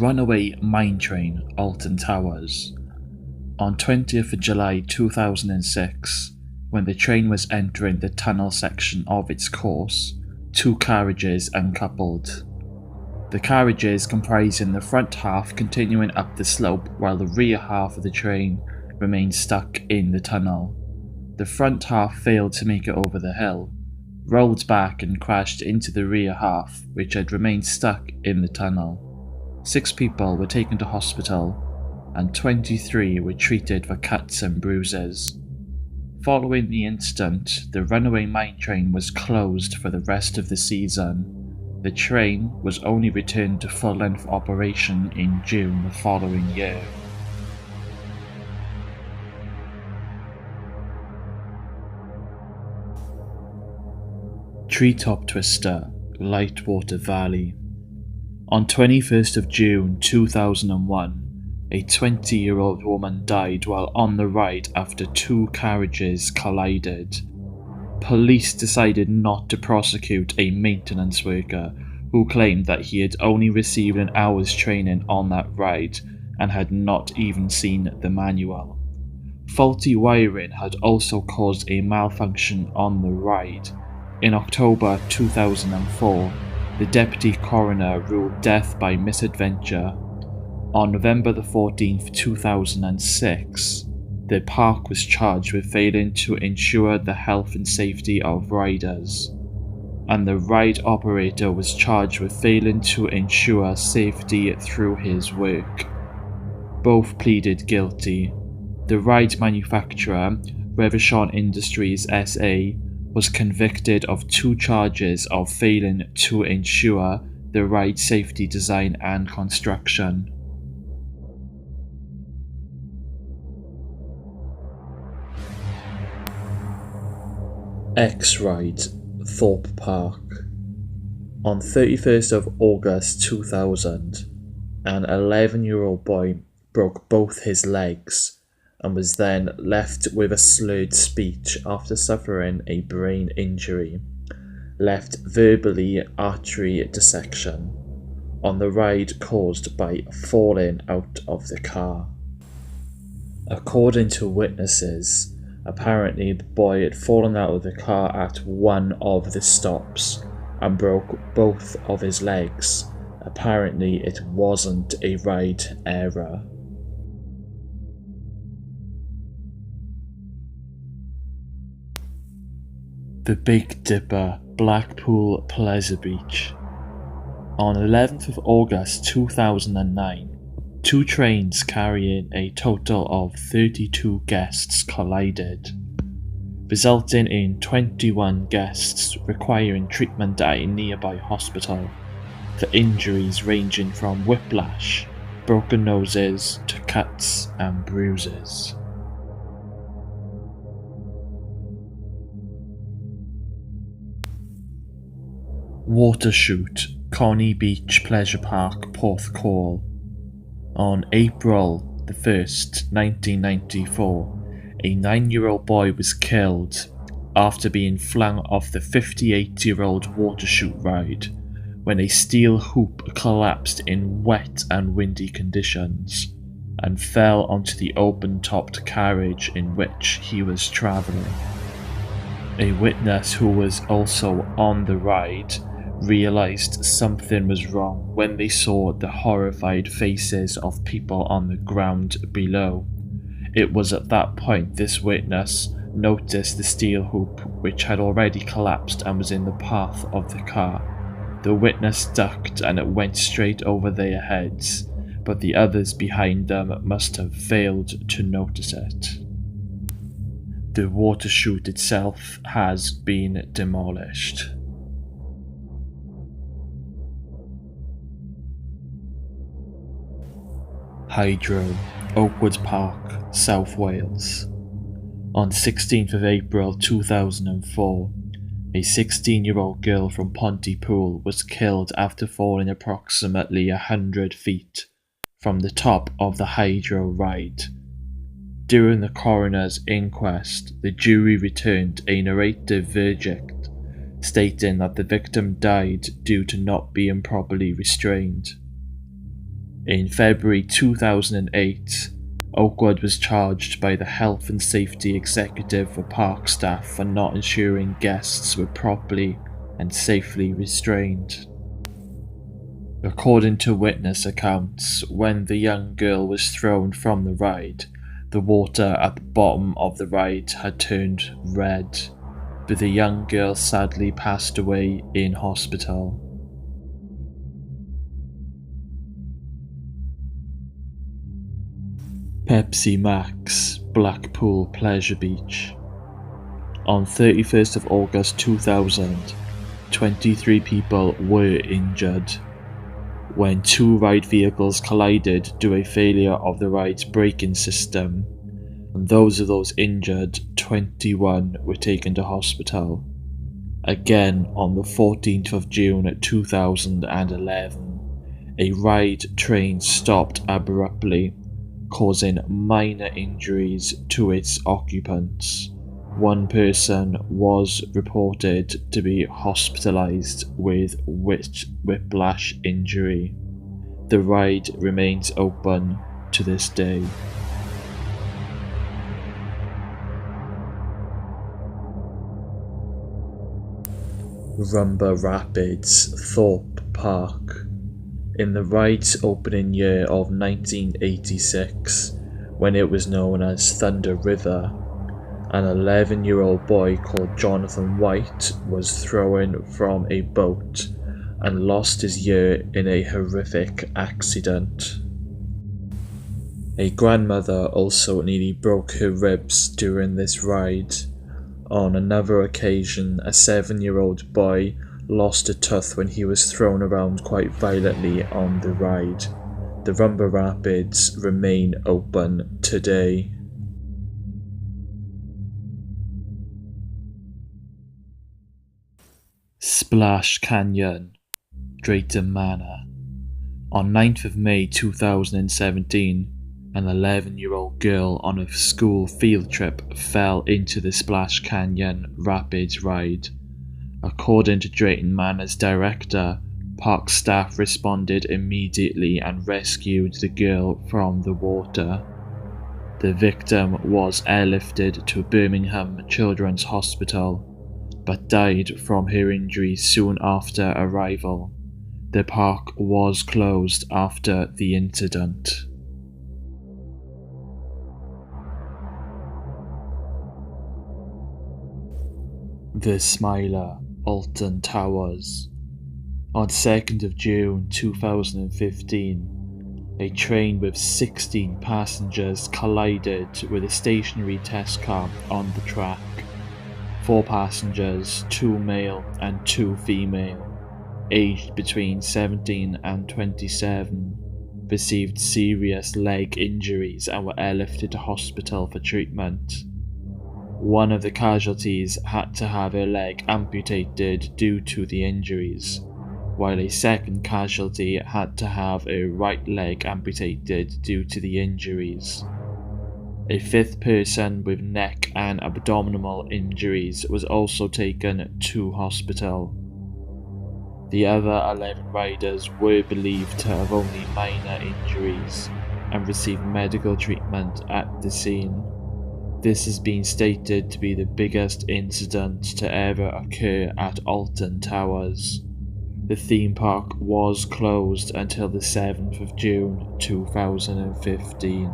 runaway mine train, Alton Towers. On 20th of July 2006, when the train was entering the tunnel section of its course, two carriages uncoupled. The carriages comprising the front half continuing up the slope while the rear half of the train remained stuck in the tunnel. The front half failed to make it over the hill, rolled back and crashed into the rear half, which had remained stuck in the tunnel. 6 people were taken to hospital and 23 were treated for cuts and bruises. Following the incident, the runaway mine train was closed for the rest of the season. The train was only returned to full-length operation in June the following year. Treetop Twister, Lightwater Valley. On 21st of June 2001, a 20-year-old woman died while on the ride after 2 carriages collided. Police decided not to prosecute a maintenance worker who claimed that he had only received an hour's training on that ride and had not even seen the manual. Faulty wiring had also caused a malfunction on the ride. In October 2004, the deputy coroner ruled death by misadventure. On November 14, 2006, the park was charged with failing to ensure the health and safety of riders, and the ride operator was charged with failing to ensure safety through his work. Both pleaded guilty. The ride manufacturer, Revachon Industries SA, was convicted of 2 charges of failing to ensure the ride safety design and construction. X-Ride, Thorpe Park. On 31st of August 2000, an 11-year-old boy broke both his legs and was then left with a slurred speech after suffering a brain injury, left verbally artery dissection, on the ride caused by falling out of the car. According to witnesses, apparently the boy had fallen out of the car at one of the stops and broke both of his legs. Apparently it wasn't a ride error. The Big Dipper, Blackpool Pleasure Beach. On 11th of August 2009, 2 trains carrying a total of 32 guests collided, resulting in 21 guests requiring treatment at a nearby hospital for injuries ranging from whiplash, broken noses to cuts and bruises. Watershoot, Connie Beach Pleasure Park, Porthcawl. On April the 1st, 1994, a 9-year-old boy was killed after being flung off the 58-year-old Watershoot ride when a steel hoop collapsed in wet and windy conditions and fell onto the open-topped carriage in which he was travelling. A witness who was also on the ride realised something was wrong when they saw the horrified faces of people on the ground below. It was at that point this witness noticed the steel hoop, which had already collapsed and was in the path of the car. The witness ducked and it went straight over their heads, but the others behind them must have failed to notice it. The Watershoot itself has been demolished. Hydro, Oakwood Park, South Wales. On 16th of April 2004, a 16-year-old girl from Pontypool was killed after falling approximately 100 feet from the top of the Hydro ride. During the coroner's inquest, the jury returned a narrative verdict stating that the victim died due to not being properly restrained. In February 2008, Oakwood was charged by the Health and Safety Executive for park staff for not ensuring guests were properly and safely restrained. According to witness accounts, when the young girl was thrown from the ride, the water at the bottom of the ride had turned red, but the young girl sadly passed away in hospital. Pepsi Max, Blackpool Pleasure Beach. On 31st of August 2000, 23 people were injured when two ride vehicles collided due to a failure of the ride's braking system, and those injured, 21, were taken to hospital. Again, on the 14th of June 2011, a ride train stopped abruptly, causing minor injuries to its occupants. One person was reported to be hospitalized with whiplash injury. The ride remains open to this day. Rumba Rapids, Thorpe Park. In the ride's opening year of 1986, when it was known as Thunder River, an 11-year-old boy called Jonathan White was thrown from a boat and lost his ear in a horrific accident. A grandmother also nearly broke her ribs during this ride. On another occasion, a 7-year-old boy lost a tooth when he was thrown around quite violently on the ride. The Rumba Rapids remain open today. Splash Canyon, Drayton Manor. On 9th of May 2017, an 11-year-old girl on a school field trip fell into the Splash Canyon Rapids ride. According to Drayton Manor's director, park staff responded immediately and rescued the girl from the water. The victim was airlifted to Birmingham Children's Hospital, but died from her injuries soon after arrival. The park was closed after the incident. The Smiler, Alton Towers. On 2nd of June 2015, a train with 16 passengers collided with a stationary test car on the track. 4 passengers, 2 male and 2 female, aged between 17 and 27, received serious leg injuries and were airlifted to hospital for treatment. One of the casualties had to have her leg amputated due to the injuries, while a second casualty had to have a right leg amputated due to the injuries. A 5th person with neck and abdominal injuries was also taken to hospital. The other 11 riders were believed to have only minor injuries and received medical treatment at the scene. This has been stated to be the biggest incident to ever occur at Alton Towers. The theme park was closed until the 7th of June 2015.